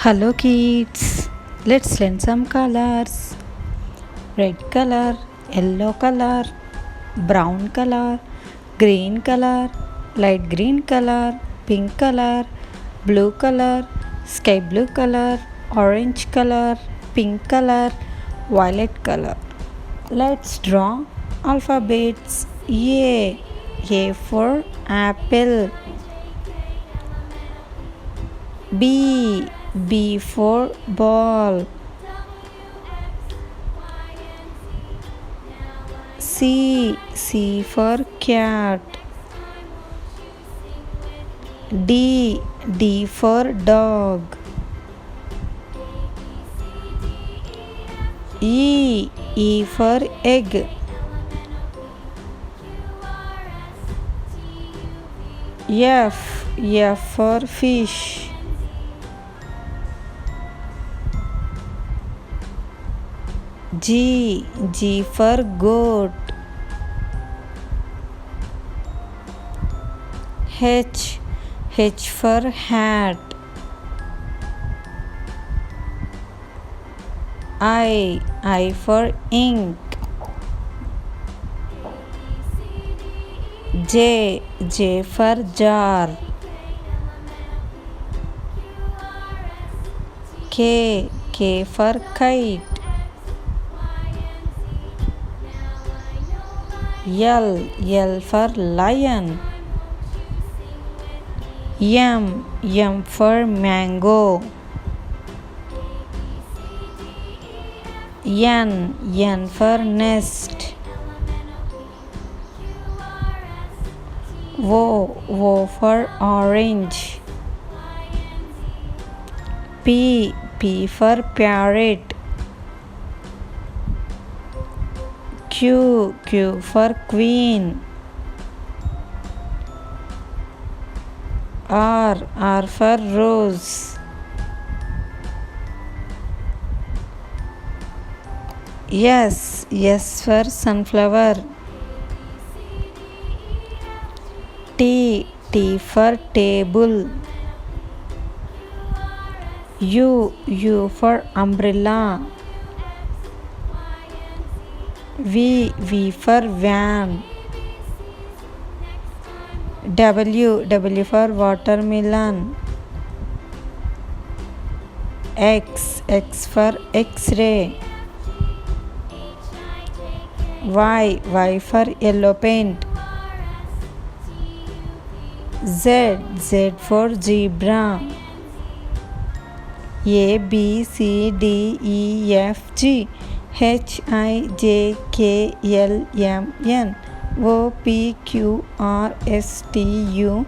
Hello kids, let's learn some colors. Red color, yellow color, brown color, green color, light green color, pink color, blue color, sky blue color, orange color, pink color, violet color. Let's draw alphabets. A for apple. B for ball. C for cat. D for dog. E for egg. F for fish. G for goat. H for hat. I for ink. J for jar. K for kite. L for lion. M for mango. N for nest. O for orange. P for parrot. Q for queen. R for rose. S for sunflower. T for table. U for umbrella. V for van. W for watermelon. X for X-ray. Y for yellow paint. Z for zebra. A B C D E F G H I J K L M N O P Q R S T U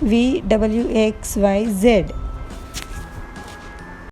V W X Y Z.